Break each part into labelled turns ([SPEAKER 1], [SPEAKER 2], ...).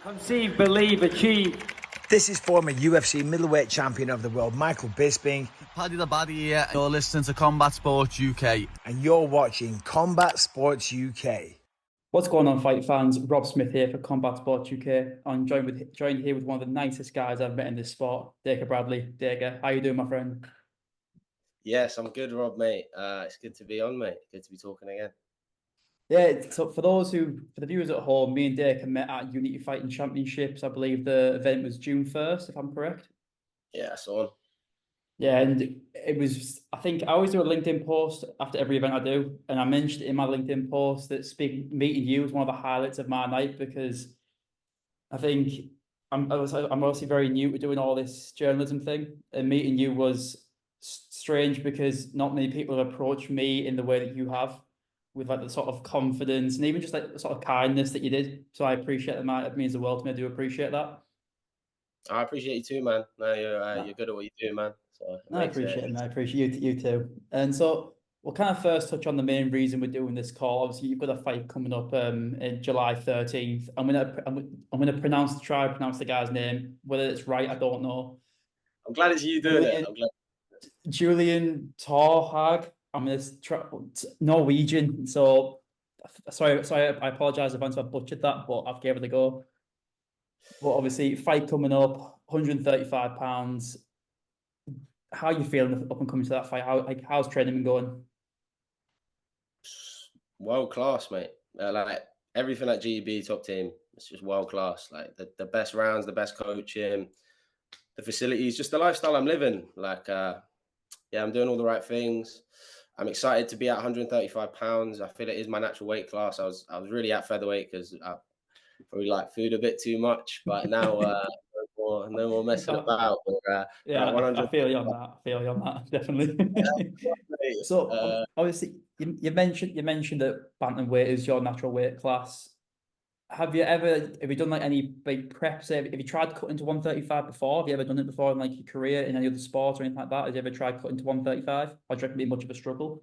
[SPEAKER 1] Conceive, believe, achieve.
[SPEAKER 2] This is former UFC middleweight champion of the world, Michael Bisping.
[SPEAKER 3] Paddy the Baddy here. You're listening to Combat Sports UK.
[SPEAKER 2] And you're watching Combat Sports UK.
[SPEAKER 4] What's going on, fight fans? Rob Smith here for Combat Sports UK. I'm joined here with one of the nicest guys I've met in this sport, Dacre Bradley. Dacre, how you doing, my friend?
[SPEAKER 5] Yes, I'm good, Rob, mate. It's good to be on, mate. Good to be talking again.
[SPEAKER 4] Yeah, so for the viewers at home, me and Dacre met at Unity Fighting Championships. I believe the event was June 1st, if I'm correct.
[SPEAKER 5] Yeah, so
[SPEAKER 4] Yeah, and it was, I think I always do a LinkedIn post after every event I do. And I mentioned in my LinkedIn post that meeting you was one of the highlights of my night, because I think I'm obviously very new to doing all this journalism thing. And meeting you was strange because not many people have approached me in the way that you have, with like the sort of confidence and even just like the sort of kindness that you did. So I appreciate that. It means the world to me. I do appreciate that.
[SPEAKER 5] I appreciate you too, man. No, you're good at what you do, man. So
[SPEAKER 4] I appreciate it. I appreciate you too. And so we'll kind of first touch on the main reason we're doing this call. Obviously, you've got a fight coming up in July 13th. I'm gonna try to pronounce the guy's name. Whether it's right, I don't know.
[SPEAKER 5] I'm glad it's you doing it. I'm glad.
[SPEAKER 4] Julian Torhag. I'm gonna try Norwegian. So sorry. I apologize if I butchered that, but I've gave it a go. But obviously, fight coming up, 135 pounds. How are you feeling up and coming to that fight? How's training been going?
[SPEAKER 5] World class, mate. Like everything at GEB top team, it's just world class. Like the best rounds, the best coaching, the facilities, just the lifestyle I'm living. Like, yeah, I'm doing all the right things. I'm excited to be at 135 pounds. I feel it is my natural weight class. I was really at featherweight because I probably like food a bit too much, but now no more messing about. But,
[SPEAKER 4] yeah, I feel you on that. Definitely. So obviously, you mentioned that bantamweight is your natural weight class. Have you done like any big preps? Have you tried cutting to 135 before? Have you ever done it before in like your career in any other sport or anything like that? Have you ever tried cutting to 135? Or do you reckon it'd be much of a struggle?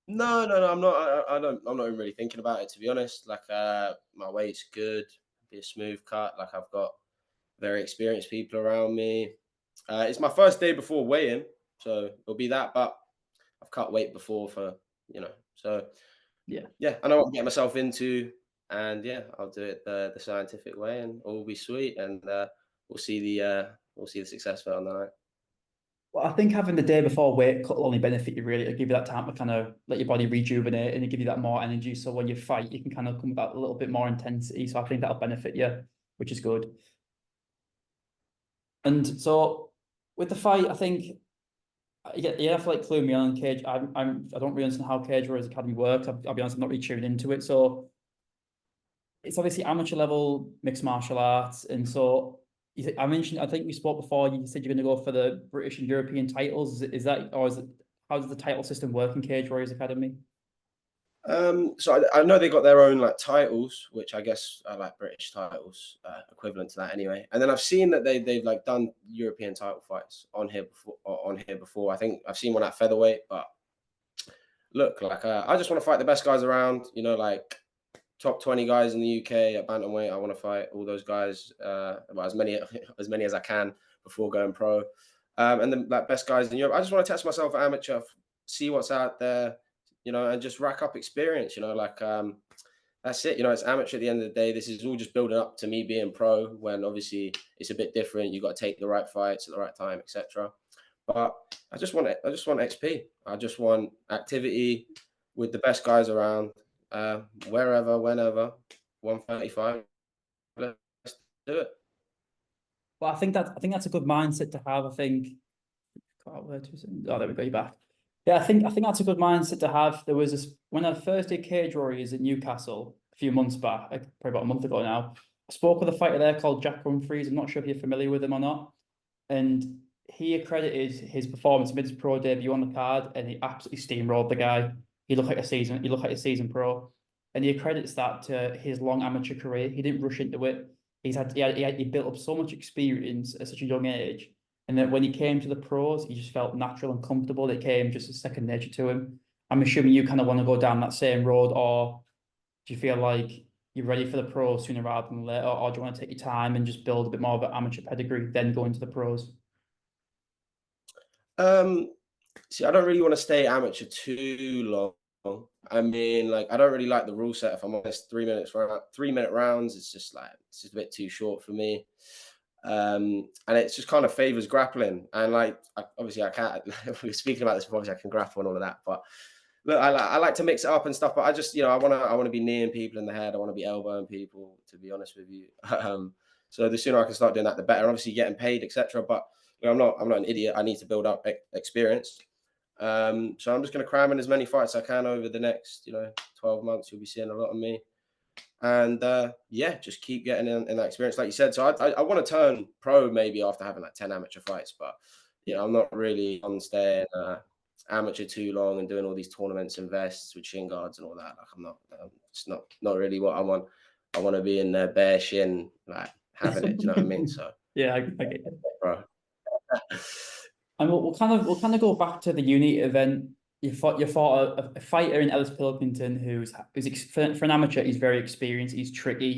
[SPEAKER 5] No, I'm not. I'm not even really thinking about it, to be honest. Like, my weight's good, be a smooth cut. Like, I've got very experienced people around me. It's my first day before weigh-in, so it'll be that. But I've cut weight before so yeah. I know what I'm getting myself into, and yeah, I'll do it the scientific way, and all will be sweet. And we'll see the success of it on the night.
[SPEAKER 4] Well, I think having the day before weight cut will only benefit you really. It'll give you that time to kind of let your body rejuvenate and it'll give you that more energy. So when you fight, you can kind of come with that a little bit more intensity. So I think that'll benefit you, which is good. And so with the fight, I think you have to like clue me on cage. I don't really understand how Cage Warriors Academy works. I'll be honest, I'm not really tuned into it. So it's obviously amateur level mixed martial arts, and so. I think we spoke before. You said you're going to go for the British and European titles. Is that, or is it? How does the title system work in Cage Warriors Academy?
[SPEAKER 5] So I know they got their own like titles, which I guess are like British titles, equivalent to that anyway. And then I've seen that they've like done European title fights on here before. I think I've seen one at featherweight, but look, like I just want to fight the best guys around. Like. Top 20 guys in the UK at bantamweight. I want to fight all those guys, as many as I can before going pro. And then like best guys in Europe. I just want to test myself at amateur, see what's out there, and just rack up experience. That's it. It's amateur at the end of the day. This is all just building up to me being pro. When obviously it's a bit different. You got to take the right fights at the right time, etc. But I just want XP. I just want activity with the best guys around. Wherever, whenever, 135. Let's do it.
[SPEAKER 4] Well, I think that's a good mindset to have. I think. Oh, there we go. You're back. Yeah, I think that's a good mindset to have. There was this when I first did Cage Warriors in Newcastle a few months back, probably about a month ago now. I spoke with a fighter there called Jack Humphreys. I'm not sure if you're familiar with him or not. And he accredited his performance, made his pro debut on the card, and he absolutely steamrolled the guy. He looked like a seasoned pro, and he accredits that to his long amateur career. He didn't rush into it. He built up so much experience at such a young age, and then when he came to the pros, he just felt natural and comfortable. It came just as second nature to him. I'm assuming you kind of want to go down that same road, or do you feel like you're ready for the pros sooner rather than later, or do you want to take your time and just build a bit more of an amateur pedigree, then go into the pros?
[SPEAKER 5] See, I don't really want to stay amateur too long. I mean, like, I don't really like the rule set. If I'm honest, 3-minute rounds. It's just a bit too short for me. And it just kind of favors grappling. And like, obviously, I can't. We were speaking about this before. Obviously, I can grapple and all of that. But look, I like to mix it up and stuff. But I just, I want to be kneeing people in the head. I want to be elbowing people. To be honest with you, so the sooner I can start doing that, the better. Obviously, getting paid, etc. But I'm not an idiot. I need to build up experience. So I'm just going to cram in as many fights as I can over the next, 12 months. You'll be seeing a lot of me. And just keep getting in that experience, like you said. So I want to turn pro maybe after having like 10 amateur fights, but I'm not really on staying amateur too long and doing all these tournaments and vests with shin guards and all that. Like I'm not, it's not really what I want. I want to be in there bare shin, like having it. Do you know what I mean? So
[SPEAKER 4] yeah, I get it.
[SPEAKER 5] Bro.
[SPEAKER 4] And we'll kind of go back to the uni event. You fought a fighter in Ellis Pilkington who's for an amateur. He's very experienced. He's tricky.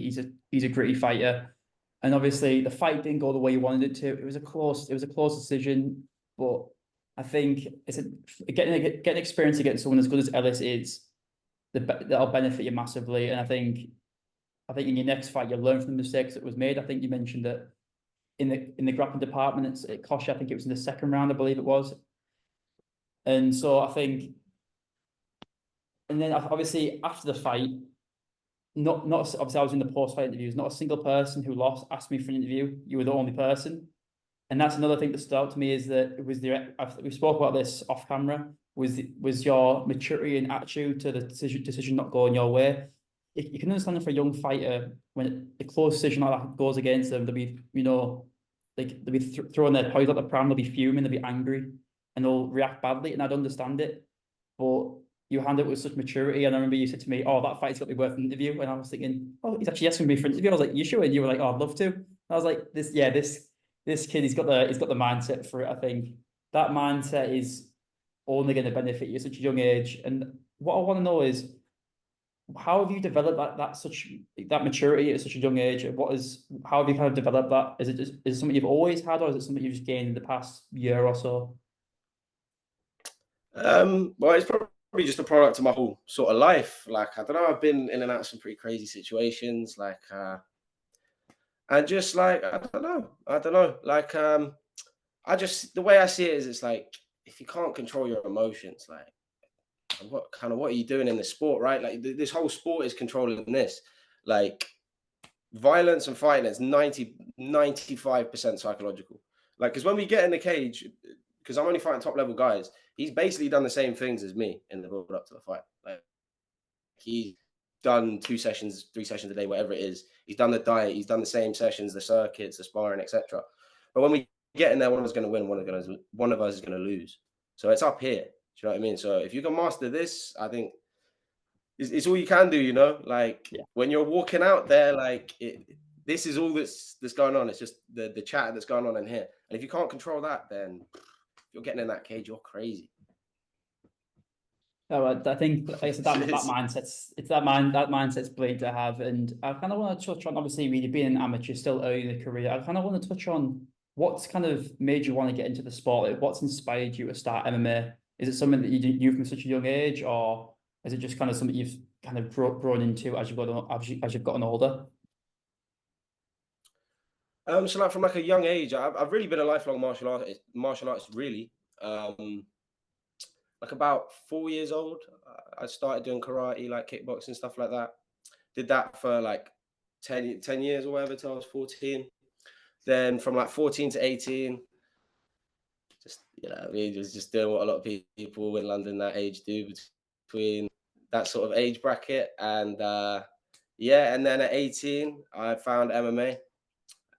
[SPEAKER 4] He's a gritty fighter. And obviously the fight didn't go the way you wanted it to. It was a close decision. But I think getting experience against someone as good as Ellis is, that'll benefit you massively. And I think in your next fight you'll learn from the mistakes that was made. I think you mentioned that in the grappling department, it cost you, I think it was in the second round, I believe it was. And so I think, and then obviously after the fight, not obviously I was in the post-fight interviews, not a single person who lost asked me for an interview. You were the only person. And that's another thing that stood out to me, is that it was we spoke about this off camera, was your maturity and attitude to the decision not going your way. You can understand it for a young fighter when a close decision like that goes against them. They'll be, they'll be throwing their toys at the pram. They'll be fuming. They'll be angry, and they'll react badly. And I'd understand it, but you handle it with such maturity. And I remember you said to me, "Oh, that fight's got to be worth an interview." And I was thinking, "Oh, he's actually asking me for an interview." I was like, "You sure?" And you were like, "Oh, I'd love to." And I was like, "This kid, he's got the mindset for it." I think that mindset is only going to benefit you at such a young age. And what I want to know is, how have you developed that maturity at such a young age? How have you kind of developed that? Is it something you've always had, or is it something you've just gained in the past year or so?
[SPEAKER 5] Well, it's probably just a product of my whole sort of life. Like, I don't know, I've been in and out of some pretty crazy situations. Like, and just like, I don't know. Like, the way I see it is, it's like, if you can't control your emotions, like, what are you doing in the sport, right? Like, this whole sport is controlling this. Like, violence and fighting is 95% psychological. Like, because when we get in the cage, because I'm only fighting top level guys, he's basically done the same things as me in the build up to the fight. Like, he's done 2 sessions, 3 sessions a day, whatever it is. He's done the diet, he's done the same sessions, the circuits, the sparring, etc. But when we get in there, one of us is going to win, one of us is going to lose. So it's up here. Do you know what I mean? So if you can master this, I think it's all you can do, like when you're walking out there, like this is all that's going on. It's just the chat that's going on in here. And if you can't control that, then you're getting in that cage, you're crazy.
[SPEAKER 4] No, I think, like I said, that mindset's that mindset's brilliant to have. And I kind of want to touch on, obviously, really being an amateur still early in the career. I kind of want to touch on what's kind of made you want to get into the sport. Like, what's inspired you to start MMA? Is it something that you knew from such a young age, or is it just kind of something you've kind of grown into as you've gotten older?
[SPEAKER 5] So like from like a young age, I've really been a lifelong martial artist, really. Like about 4 years old, I started doing karate, like kickboxing, stuff like that. Did that for like 10 years or whatever till I was 14. Then from like 14 to 18, just, just doing what a lot of people in London that age do, between that sort of age bracket. And and then at 18, I found MMA,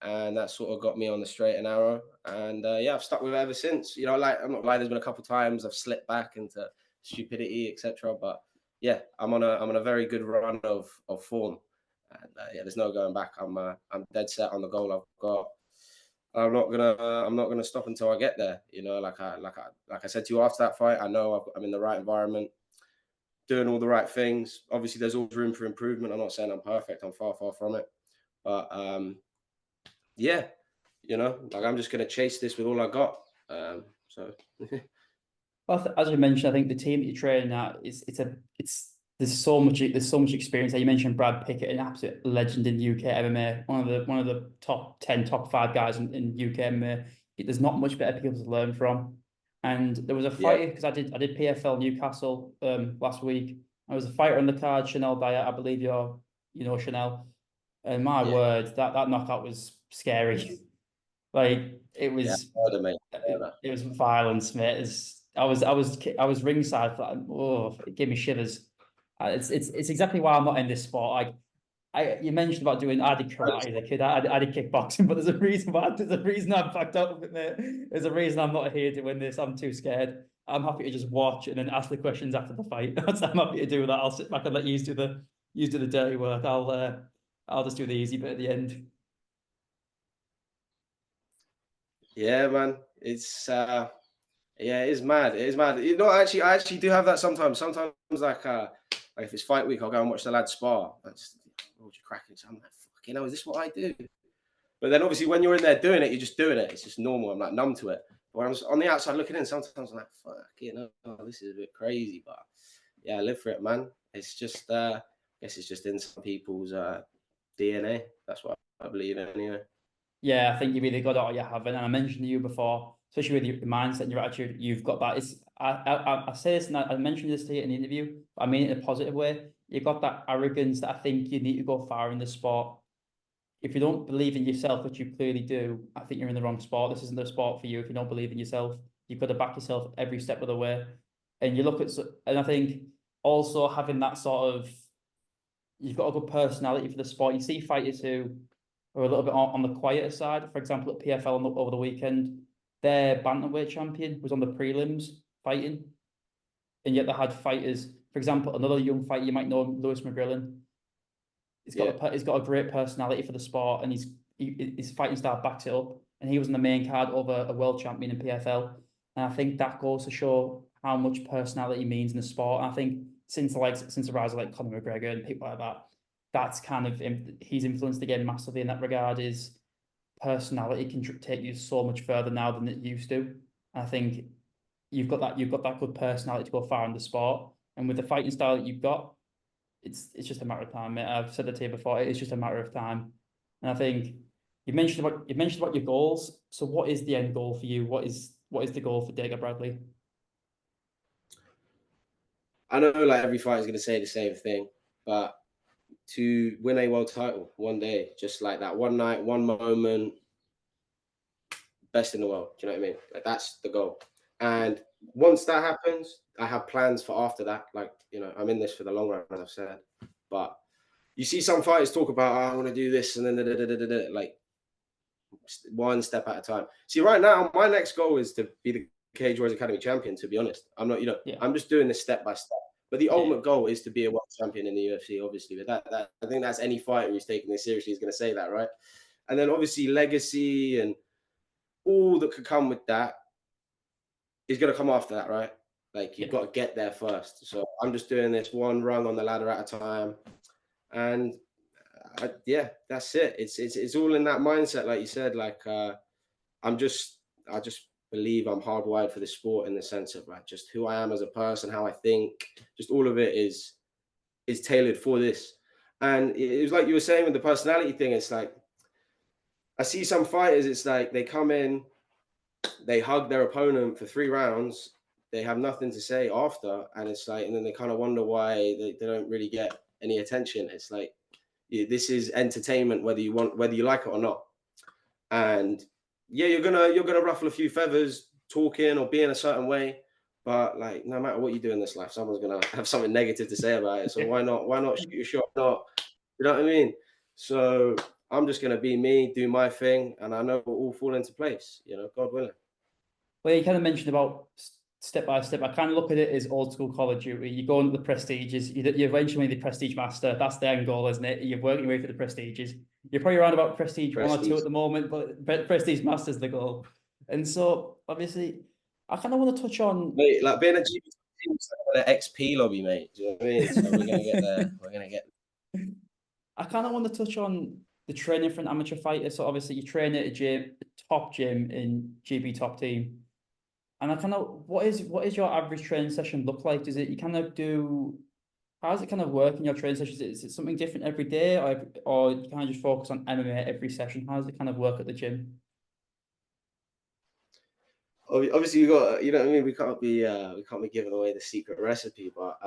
[SPEAKER 5] and that sort of got me on the straight and narrow. And I've stuck with it ever since. Like, I'm not lying, there's been a couple of times I've slipped back into stupidity, etc. But yeah, I'm on a very good run of form. And there's no going back. I'm dead set on the goal I've got. I'm not gonna stop until I get there. Like I said to you after that fight, I know I'm in the right environment. doing all the right things. Obviously, there's always room for improvement. I'm not saying I'm perfect. I'm far, far from it. But yeah, like I'm just gonna chase this with all I got. So
[SPEAKER 4] Well, as you mentioned, I think the team that you're training at there's so much experience there. You mentioned Brad Pickett, an absolute legend in UK MMA, one of the top 10, top 5 guys in UK MMA. There's not much better people to learn from. And there was a fighter, because I did PFL Newcastle last week. There was a fighter on the card, Chanel Dyer. I believe you know Chanel. And my word, that knockout was scary. Like it was, it was violence, mate. I was ringside. Like, oh, it gave me shivers. It's exactly why I'm not in this sport. You mentioned about I did karate as a kid. I did kickboxing, but there's a reason I'm backed up with it, mate. There's a reason I'm not here doing this. I'm too scared. I'm happy to just watch and then ask the questions after the fight. I'm happy to do that. I'll sit back and let you do the dirty work. I'll just do the easy bit at the end.
[SPEAKER 5] Yeah, man. It's it is mad. It is mad. I actually do have that sometimes. Sometimes like if it's fight week, I'll go and watch the lads spar. That's you're cracking. So I'm like, fucking hell, is this what I do? But then obviously when you're in there doing it, you're just doing it. It's just normal. I'm like numb to it. But when I'm on the outside looking in, sometimes I'm like, fuck, this is a bit crazy. But yeah, I live for it, man. It's just I guess it's just in some people's DNA. That's what I believe in anyway.
[SPEAKER 4] Yeah, I think you've either got it or you haven't. And I mentioned to you before, especially with your mindset and your attitude, you've got that. I say this, and I mentioned this to you in the interview, but I mean it in a positive way. You've got that arrogance that I think you need to go far in the sport. If you don't believe in yourself, which you clearly do, I think you're in the wrong sport. This isn't the sport for you if you don't believe in yourself. You've got to back yourself every step of the way. And you look at, and I think also having that sort of, you've got a good personality for the sport. You see fighters who are a little bit on the quieter side. For example, at PFL over the weekend, their bantamweight champion was on the prelims fighting, and yet they had fighters. For example, another young fighter you might know, Lewis McGrillen. He's got a great personality for the sport, and his fighting style backs it up. And he was in the main card over a world champion in PFL, and I think that goes to show how much personality means in the sport. And I think since the rise of like Conor McGregor and people like that, that's kind of he's influenced the game massively in that regard. Is personality can take you so much further now than it used to. And I think you've got that good personality to go far in the sport, and with the fighting style that you've got, it's just a matter of time, mate. I've said that to you before. It's just a matter of time. And I think you mentioned about your goals. So what is the end goal for you? What is the goal for Dacre Bradley?
[SPEAKER 5] I know like every fighter is going to say the same thing, but to win a world title one day, just like that, one night, one moment, best in the world. Do you know what I mean? Like that's the goal. And once that happens, I have plans for after that. Like, I'm in this for the long run, as I've said. But you see some fighters talk about, I want to do this and then like one step at a time. See, right now, my next goal is to be the Cage Warriors Academy champion, to be honest. I'm not, I'm just doing this step by step. But the ultimate goal is to be a world champion in the UFC, obviously. But that I think that's any fighter who's taking this seriously is going to say that, right? And then obviously legacy and all that could come with that is going to come after that, right? Like you've got to get there first. So I'm just doing this one rung on the ladder at a time, and that's it. It's all in that mindset, like you said. Like I just believe I'm hardwired for this sport in the sense of like just who I am as a person, how I think, just all of it is tailored for this. And it was like you were saying with the personality thing. It's like I see some fighters. It's like they come in, they hug their opponent for 3 rounds. They have nothing to say after, and it's like, and then they kind of wonder why they don't really get any attention. It's like this is entertainment, whether you like it or not. And yeah, you're gonna ruffle a few feathers talking or being a certain way, but like no matter what you do in this life, someone's gonna have something negative to say about it. So why not shoot your shot? Not, you know what I mean? So I'm just gonna be me, do my thing, and I know it will all fall into place. God willing.
[SPEAKER 4] Well, you kind of mentioned about step by step. I kind of look at it as old school Call of Duty. You go into the prestiges. You eventually the prestige master. That's the end goal, isn't it? You're working your way for the prestiges. You're probably around about prestige 1 or 2 at the moment, but prestige master's the goal. And so obviously, I kind of want to touch on
[SPEAKER 5] like being a GP team's like the XP lobby, mate. Do you know what I mean? So we're gonna get there. We're gonna get.
[SPEAKER 4] I kind of want to touch on the training for an amateur fighter. So obviously you train at a top gym in GB top team. And I kind of, what is your average training session look like? Does it, you kind of do, how does it kind of work in your training sessions? Is it something different every day, or you kind of just focus on MMA every session? How does it kind of work at the gym?
[SPEAKER 5] Obviously, you got, you know what I mean. We can't be giving away the secret recipe, but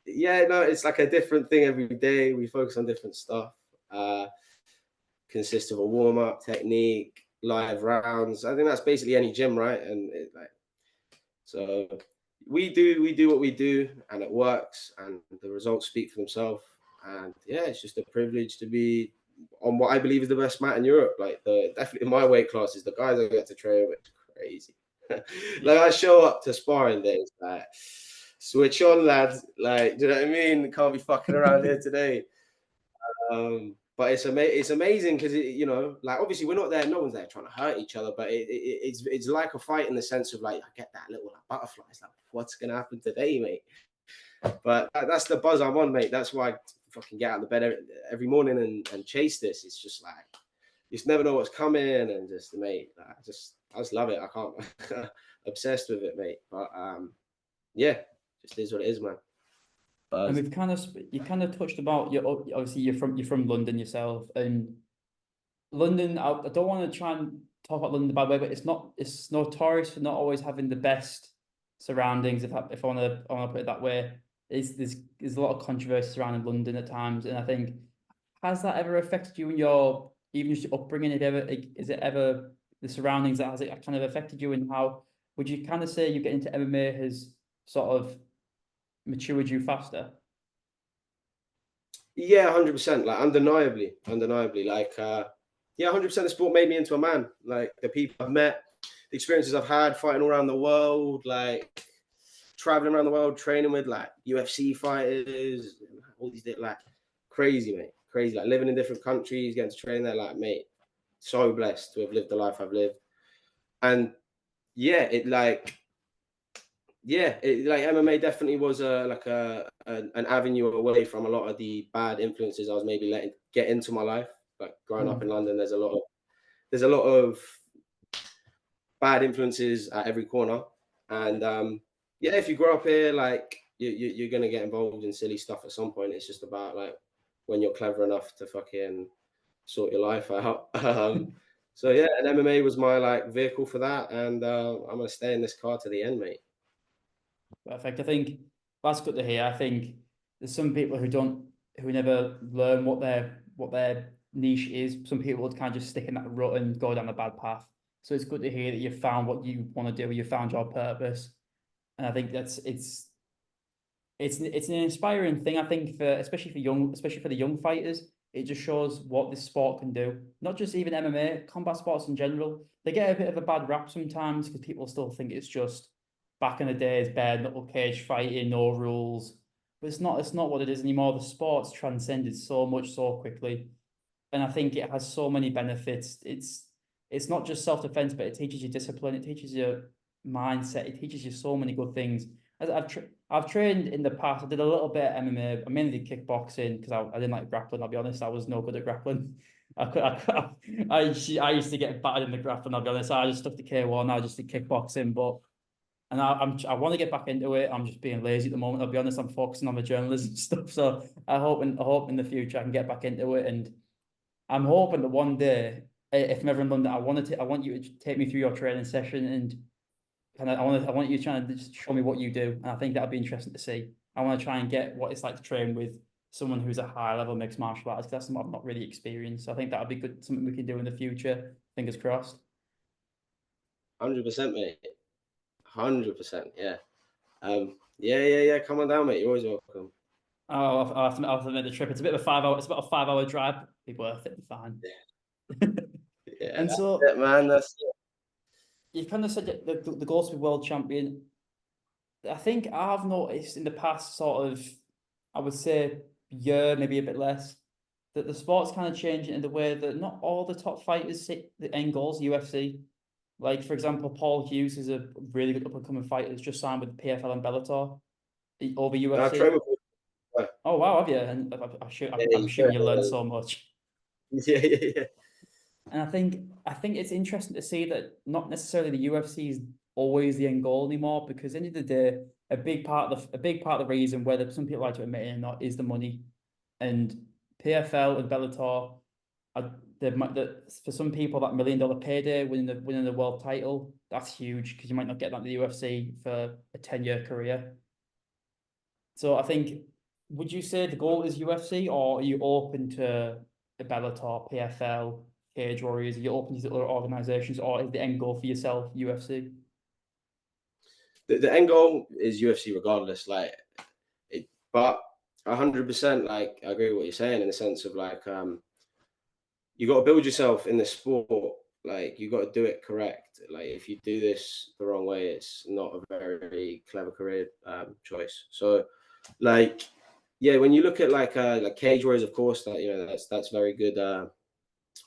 [SPEAKER 5] yeah, no, it's like a different thing every day. We focus on different stuff. Consists of a warm up, technique, live rounds. I think that's basically any gym, right? And so we do what we do, and it works, and the results speak for themselves. And yeah, it's just a privilege to be on what I believe is the best mat in Europe. Like definitely in my weight classes, the guys I get to train with, crazy. Like I show up to sparring days, like switch on, lads. Like, do you know what I mean? Can't be fucking around here today. But it's amazing because you know, like obviously we're not there, no one's there trying to hurt each other, but it's like a fight in the sense of like I get that little like, butterflies, like what's gonna happen today, mate? But that's the buzz I'm on, mate. That's why I fucking get out of the bed every morning and chase this. It's just like you just never know what's coming, and just mate, I just love it. I can't obsessed with it, mate. But yeah, just is what it is, man.
[SPEAKER 4] And we've you kind of touched about obviously you're from London yourself, and London. I don't want to try and talk about London the bad way, but it's notorious for not always having the best surroundings. If I want to put it that way, there's a lot of controversy surrounding London at times, and I think, has that ever affected you in your even just your upbringing? Is it ever the surroundings that has it kind of affected you, and how would you kind of say you get into MMA has sort of matured you faster?
[SPEAKER 5] Yeah, 100%. Like undeniably. Like yeah, 100%. The sport made me into a man. Like the people I've met, the experiences I've had, fighting all around the world, like traveling around the world, training with like UFC fighters, all these like crazy, mate. Crazy. Like living in different countries, getting to train there. Like, mate, so blessed to have lived the life I've lived. And yeah, like MMA definitely was an avenue away from a lot of the bad influences I was maybe letting get into my life. Like growing up in London, there's a lot of bad influences at every corner, and yeah, if you grow up here, like you're gonna get involved in silly stuff at some point. It's just about like when you're clever enough to fucking sort your life out. So yeah, and MMA was my like vehicle for that, and I'm gonna stay in this car to the end, mate.
[SPEAKER 4] Perfect. I think that's good to hear. I think there's some people who never learn what their niche is. Some people would kind of just stick in that rut and go down the bad path. So it's good to hear that you've found what you want to do, you found your purpose. And I think it's an inspiring thing, I think, especially for the young fighters. It just shows what this sport can do. Not just even MMA, combat sports in general. They get a bit of a bad rap sometimes because people still think it's just back in the days, bare knuckle cage fighting, no rules. But it's not what it is anymore. The sport's transcended so much so quickly. And I think it has so many benefits. It's not just self-defense, but it teaches you discipline, it teaches you mindset, it teaches you so many good things. I've trained in the past. I did a little bit of MMA. I mainly did kickboxing because I didn't like grappling. I'll be honest, I was no good at grappling. I used to get battered in the grappling. I'll be honest. I just stuck to K1. I just did kickboxing, and I want to get back into it. I'm just being lazy at the moment. I'll be honest. I'm focusing on the journalism stuff. So I hope in the future I can get back into it. And I'm hoping that one day, if I'm ever in London, I want you to take me through your training session, and I want you trying to just show me what you do. And I think that'd be interesting to see. I want to try and get what it's like to train with someone who's a high level mixed martial artist, because that's something I've not really experienced. So I think that would be good, something we can do in the future. Fingers crossed.
[SPEAKER 5] 100%, mate. 100%, yeah. Yeah. Come on down, mate. You're always welcome.
[SPEAKER 4] Oh, I'll have to make the trip. It's about a 5 hour drive. Be worth it. Be fine.
[SPEAKER 5] Yeah,
[SPEAKER 4] And so,
[SPEAKER 5] that's it, man. That's it.
[SPEAKER 4] you kind of said that the goal to be world champion. I think I've noticed in the past sort of, I would say year, maybe a bit less, that the sport's kind of changing in the way that not all the top fighters sit the end goals UFC. Like, for example, Paul Hughes is a really good up-and-coming fighter who's just signed with PFL and Bellator over
[SPEAKER 5] I
[SPEAKER 4] UFC.
[SPEAKER 5] train with
[SPEAKER 4] Oh wow, have you? And
[SPEAKER 5] yeah,
[SPEAKER 4] I'm assuming you learned so much.
[SPEAKER 5] yeah.
[SPEAKER 4] And I think it's interesting to see that not necessarily the UFC is always the end goal anymore, because at the end of the day, a big part of the reason, whether some people like to admit it or not, is the money. And PFL and Bellator are for some people, that $1 million payday winning the world title, that's huge, because you might not get that in the UFC for a 10-year career. So I think, would you say the goal is UFC, or are you open to the Bellator, PFL, Cage Warriors? Are you open to other organizations, or is the end goal for yourself UFC?
[SPEAKER 5] The end goal is UFC regardless. Like, but 100%. Like, I agree with what you're saying in the sense of like, you got to build yourself in the sport. Like, you got to do it correct. Like, if you do this the wrong way, it's not a very clever career choice. So, like, yeah, when you look at like Cage Warriors, of course, that that's very good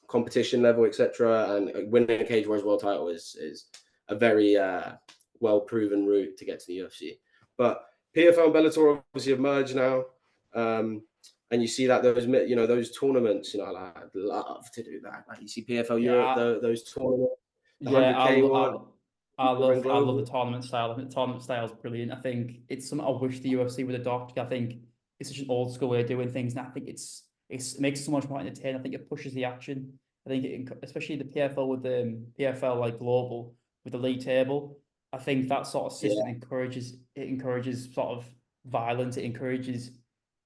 [SPEAKER 5] competition level, etc. And winning a Cage Warriors world title is a very well proven route to get to the UFC. But PFL and Bellator obviously have merged now. And you see that those tournaments, like, I'd love to do that. Like, you see PFL Europe,
[SPEAKER 4] Yeah,
[SPEAKER 5] those tournaments, the
[SPEAKER 4] yeah,
[SPEAKER 5] 100K one, and
[SPEAKER 4] I love the
[SPEAKER 5] global.
[SPEAKER 4] tournament style. I think the tournament style is brilliant. I think it's something I wish the UFC would adopt. I think it's such an old school way of doing things, and I think it makes it so much more entertaining. I think it pushes the action. I think especially the PFL with the PFL like global with the league table. I think that sort of system
[SPEAKER 5] Yeah,
[SPEAKER 4] encourages sort of violence. It encourages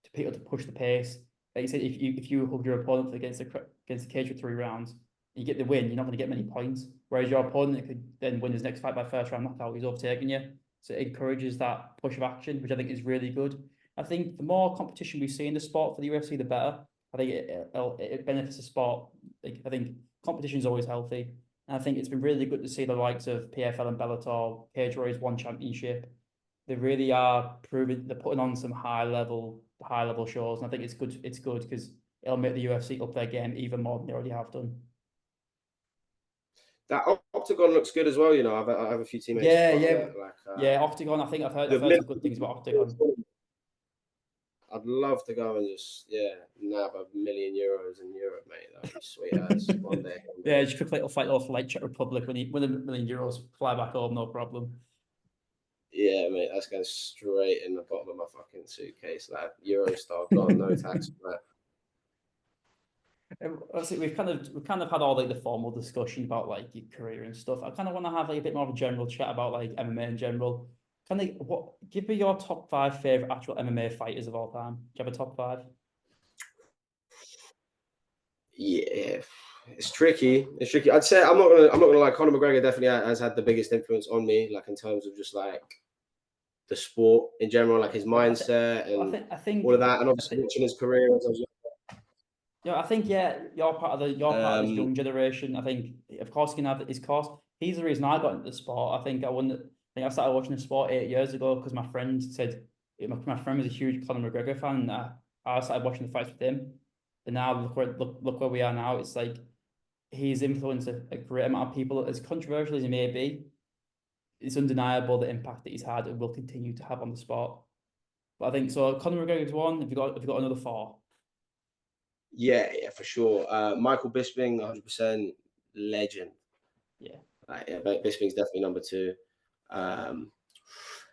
[SPEAKER 4] to people to push the pace. Like you said, if you hug your opponent against the cage for 3 rounds, you get the win, you're not going to get many points. Whereas your opponent could then win his next fight by first round knockout, he's overtaking you. So it encourages that push of action, which I think is really good. I think the more competition we see in the sport for the UFC, the better. I think it benefits the sport. Like, I think competition is always healthy. And I think it's been really good to see the likes of PFL and Bellator, Cage Warriors one championship. They really are proving they're putting on some high level shows. And I think it's good. It's good because it'll make the UFC up their game even more than they already have done.
[SPEAKER 5] that octagon looks good as well. I have a few teammates
[SPEAKER 4] Yeah,
[SPEAKER 5] part of
[SPEAKER 4] yeah,
[SPEAKER 5] that. Like,
[SPEAKER 4] yeah. Octagon. I think
[SPEAKER 5] the
[SPEAKER 4] I've heard
[SPEAKER 5] mid-
[SPEAKER 4] some good things about Octagon.
[SPEAKER 5] I'd love to go and just nab €1 million in Europe, mate. That'd be sweet as one day.
[SPEAKER 4] Yeah, just quick little fight off like Czech Republic when you win €1 million, fly back home, no problem.
[SPEAKER 5] Yeah, mate, that's going straight in the bottom of my fucking suitcase. That Eurostar gone, no tax on that.
[SPEAKER 4] Obviously, we've kind of had all like the formal discussion about like your career and stuff. I kind of want to have like a bit more of a general chat about like MMA in general. Give me your top 5 favorite actual MMA fighters of all time. Do you have a top 5?
[SPEAKER 5] Yeah, it's tricky. It's tricky. I'd say I'm not gonna lie. Conor McGregor definitely has had the biggest influence on me, like in terms of just like the sport in general, like his
[SPEAKER 4] Well,
[SPEAKER 5] mindset
[SPEAKER 4] well,
[SPEAKER 5] and
[SPEAKER 4] I think
[SPEAKER 5] all of that, and
[SPEAKER 4] I
[SPEAKER 5] obviously
[SPEAKER 4] think
[SPEAKER 5] watching his career as I was.
[SPEAKER 4] I think yeah, you're part of this
[SPEAKER 5] Um,
[SPEAKER 4] young generation. I think of course you can have his course. He's the reason I got into the sport. I think I started watching the sport 8 years ago because my friend said my friend was a huge Conor McGregor fan. And I started watching the fights with him, and now look where we are now. It's like he's influenced a great amount of people. As controversial as he may be, it's undeniable the impact that he's had and will continue to have on the sport. But I think so. Conor McGregor's one. Have you got another 4?
[SPEAKER 5] yeah, for sure. Michael Bisping, 100% legend.
[SPEAKER 4] Yeah.
[SPEAKER 5] Bisping's definitely number 2. Um,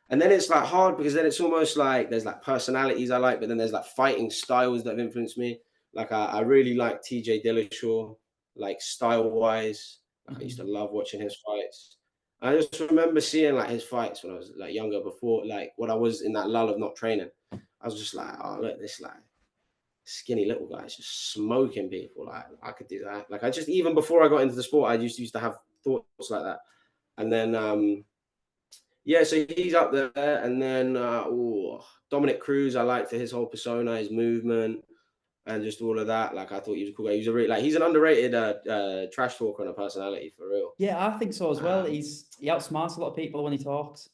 [SPEAKER 5] and then it's like hard because then it's almost like there's like personalities I like, but then there's like fighting styles that have influenced me. Like I really like TJ Dillashaw, like style wise. Like I used to love watching his fights. I just remember seeing like his fights when I was like younger, before like when I was in that lull of not training. I was just like, oh look, this like skinny little guys just smoking people. Like I could do that. Like I just even before I got into the sport, I used to have thoughts like that. And then yeah, so he's up there, and then Dominic Cruz, I like for his whole persona, his movement, and just all of that. Like I thought he was a cool guy. He's an underrated trash talker and a personality for real.
[SPEAKER 4] Yeah, I think so as well.
[SPEAKER 5] Um,
[SPEAKER 4] He outsmarts a lot of people when he talks.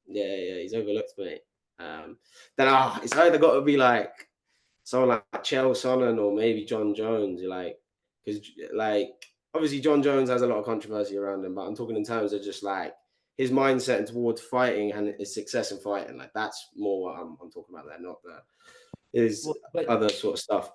[SPEAKER 5] yeah, he's overlooked, mate. Then it's either got to be like someone like Chael Sonnen or maybe John Jones. Like because like obviously John Jones has a lot of controversy around him, but I'm talking in terms of just like his mindset towards fighting and his success in fighting. Like that's more what I'm talking about there, not his other sort of stuff.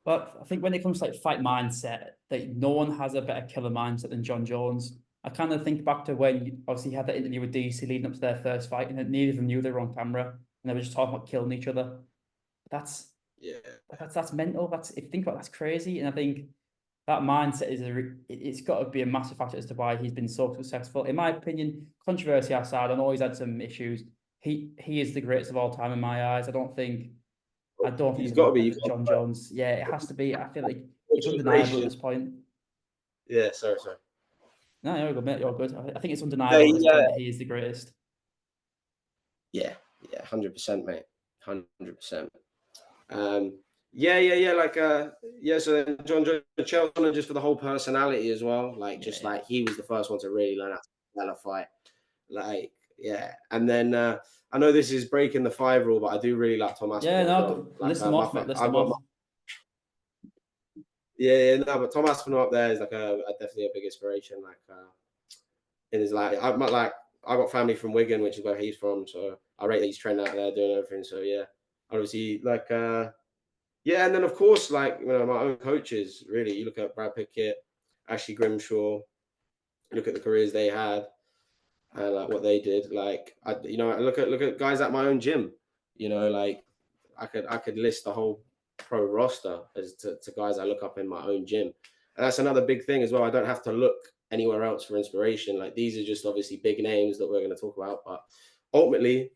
[SPEAKER 4] But I think when it comes to like fight mindset, like no one has a better killer mindset than John Jones. I kind of think back to when obviously he had that interview with DC leading up to their first fight, and neither of them knew they were on camera, and they were just talking about killing each other. That's mental. If you think about it, that's crazy. And I think that mindset it's got to be a massive factor as to why he's been so successful. In my opinion, controversy aside, I know he's had some issues. He is the greatest of all time in my eyes. I don't think
[SPEAKER 5] he's got to be
[SPEAKER 4] John Jones. Yeah, it has to be. I feel like it's undeniable at this point.
[SPEAKER 5] Yeah, sorry.
[SPEAKER 4] No, you're good, mate. You're good. I think it's undeniable at this point that he is the greatest.
[SPEAKER 5] Yeah, 100%, mate. 100%. Like so then John Jones, Cheltenham, just for the whole personality as well, like just like he was the first one to really learn how to sell a fight, like and then I know this is breaking the 5 rule, but I do really like Tom Aspinall.
[SPEAKER 4] List them off, mate. List them off.
[SPEAKER 5] But Tom Aspinall up there is like definitely a big inspiration, like it is like I got family from Wigan, which is where he's from, so I rate that he's training out there doing everything. So obviously like and then of course like my own coaches, really, you look at Brad Pickett, Ashley Grimshaw, look at the careers they had and like what they did. Like I look at guys at my own gym, like I could list the whole pro roster as to guys I look up in my own gym. And that's another big thing as well. I don't have to look anywhere else for inspiration. Like these are just obviously big names that we're going to talk about, but ultimately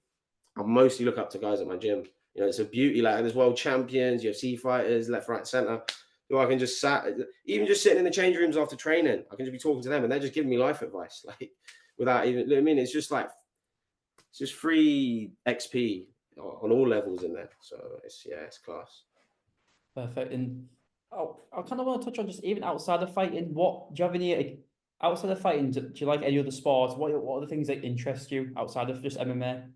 [SPEAKER 5] I mostly look up to guys at my gym. It's a beauty. Like there's world champions, UFC fighters, left, right, center, who I can just even just sitting in the change rooms after training, I can just be talking to them and they're just giving me life advice, like without even, I mean, it's just free XP on all levels in there. So it's class.
[SPEAKER 4] Perfect. And I kind of want to touch on just even outside of fighting. What do you have any outside of fighting? Do you like any other sports? What are the things that interest you outside of just MMA?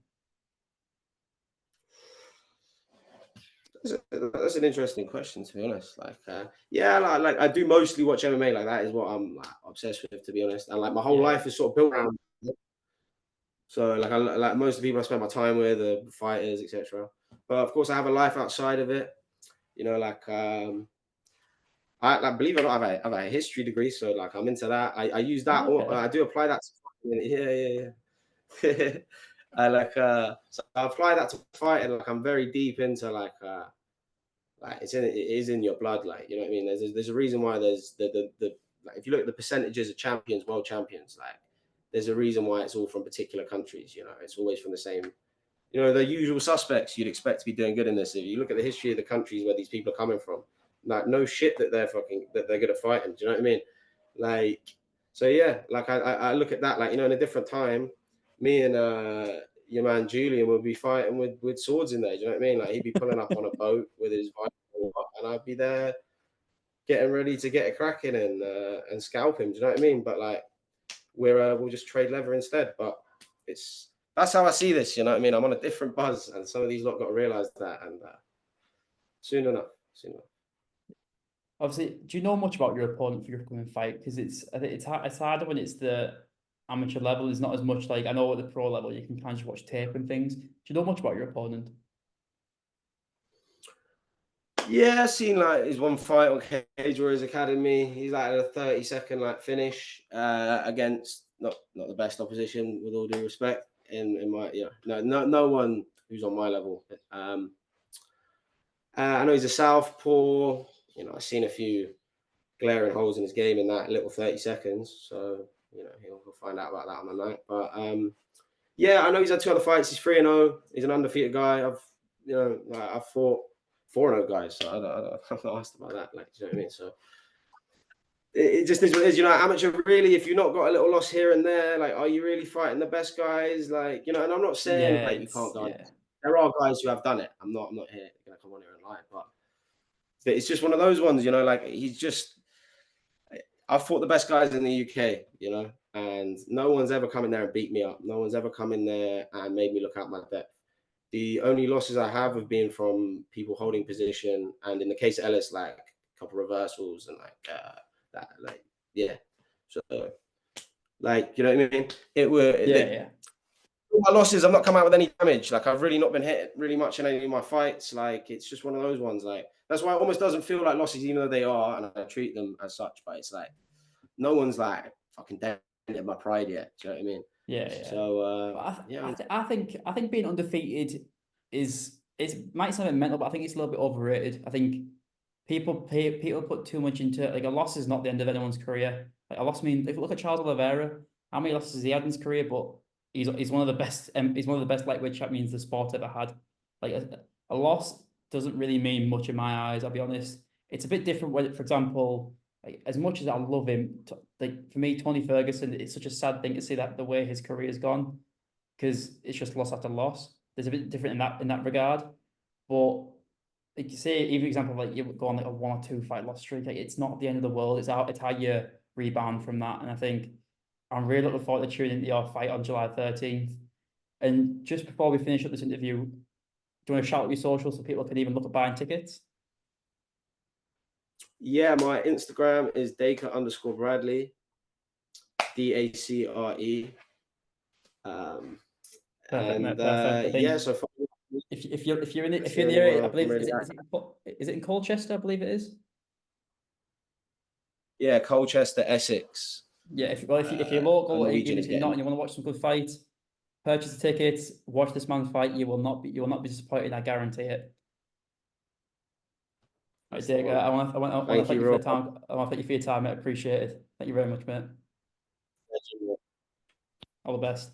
[SPEAKER 5] That's an interesting question, to be honest. Like, like I do mostly watch MMA. Like that is what I'm like obsessed with, to be honest. And like my whole life is sort of built around. So like like most of the people I spend my time with, the fighters, etc. But of course, I have a life outside of it. I believe it or not, I have a history degree, so like I'm into that. I use that.
[SPEAKER 4] Okay.
[SPEAKER 5] I do apply that. I like so I apply that to fighting. Like I'm very deep into like it is in your blood. Like you know what I mean. There's a reason why there's the like if you look at the percentages of champions, world champions, like there's a reason why it's all from particular countries. It's always from the same. The usual suspects you'd expect to be doing good in this. If you look at the history of the countries where these people are coming from, like no shit that they're good at fighting. Do you know what I mean? Like, so like I look at that, like, in a different time, me and your man Julian would be fighting with swords in there. Do you know what I mean? Like he'd be pulling up on a boat with his rifle and I'd be there getting ready to get a cracking and scalp him. Do you know what I mean? But like we'll just trade leather instead. But that's how I see this. You know what I mean? I'm on a different buzz, and some of these lot got to realize that, and soon enough.
[SPEAKER 4] Obviously, do you know much about your opponent for your upcoming fight? Because I think it's harder when it's the amateur level. It's not as much like, I know at the pro level you can kind of just watch tape and things. Do you know much about your opponent?
[SPEAKER 5] Yeah, I've seen like his one fight on Cage Warriors Academy. He's like a 30-second like finish against not the best opposition, with all due respect. In my no one who's on my level. I know he's a southpaw. I've seen a few glaring holes in his game in that little 30 seconds. So he'll find out about that on the night. But I know he's had 2 other fights. He's 3-0. He's an undefeated guy. I've fought 4-0 guys. So I'm not asked about that. Like, do you know what I mean? So it just is what it is. Amateur, really, if you've not got a little loss here and there, like, are you really fighting the best guys? Like, and I'm not saying like you can't go. Yeah. There are guys who have done it. I'm not here gonna come on here and lie, but it's just one of those ones, like I've fought the best guys in the UK, and no one's ever come in there and beat me up. No one's ever come in there and made me look out my depth. The only losses I have been from people holding position, and in the case of Ellis, like a couple reversals and like that, like Yeah. So, like, you know what I mean? It were
[SPEAKER 4] Yeah.
[SPEAKER 5] all my losses. I've not come out with any damage. Like, I've really not been hit really much in any of my fights. Like, it's just one of those ones. Like, that's why it almost doesn't feel like losses, even though they are, and I treat them as such. But it's like no one's like fucking dented my pride yet. Do you know what I mean?
[SPEAKER 4] Yeah.
[SPEAKER 5] So
[SPEAKER 4] But
[SPEAKER 5] yeah,
[SPEAKER 4] I think being undefeated it might sound mental, but I think it's a little bit overrated. I think people put too much into it. Like, a loss is not the end of anyone's career. Like, a loss means, if you look at Charles Oliveira, how many losses he had in his career, but he's one of the best he's one of the best lightweight champions the sport ever had. Like, a loss doesn't really mean much in my eyes, I'll be honest. It's a bit different when, for example, like, as much as I love him, like, for me, Tony Ferguson, it's such a sad thing to see that the way his career has gone, because it's just loss after loss. There's a bit different in that regard, but like you say, even example, like, you go on like a 1 or 2 fight loss streak, like, it's not the end of the world. It's how you rebound from that, and I think I'm really looking forward to tuning into your fight on July 13th. And just before we finish up this interview, do you want to shout out your socials so people can even look at buying tickets?
[SPEAKER 5] yeah. My Instagram is Dacre_Bradley, DACRE.
[SPEAKER 4] Perfect, mate,
[SPEAKER 5] And
[SPEAKER 4] perfect. I
[SPEAKER 5] yeah,
[SPEAKER 4] think
[SPEAKER 5] so
[SPEAKER 4] if you're in
[SPEAKER 5] that's
[SPEAKER 4] the
[SPEAKER 5] the only
[SPEAKER 4] area, I
[SPEAKER 5] one I'm
[SPEAKER 4] believe
[SPEAKER 5] really
[SPEAKER 4] is it in Colchester? I believe it is.
[SPEAKER 5] yeah, Colchester, Essex.
[SPEAKER 4] Yeah, if you're
[SPEAKER 5] A
[SPEAKER 4] local,
[SPEAKER 5] Norwegian
[SPEAKER 4] even
[SPEAKER 5] is
[SPEAKER 4] if you're not,
[SPEAKER 5] getting.
[SPEAKER 4] and you want to watch some good fights, purchase the tickets, watch this man's fight. You will not be disappointed. I guarantee it. Right,
[SPEAKER 5] That's the
[SPEAKER 4] Diego,
[SPEAKER 5] one.
[SPEAKER 4] I want to
[SPEAKER 5] Thank
[SPEAKER 4] thank
[SPEAKER 5] you,
[SPEAKER 4] you for
[SPEAKER 5] Rob.
[SPEAKER 4] the time. I want to thank you for your time, mate. I appreciate it. Thank you very much, mate. All the best.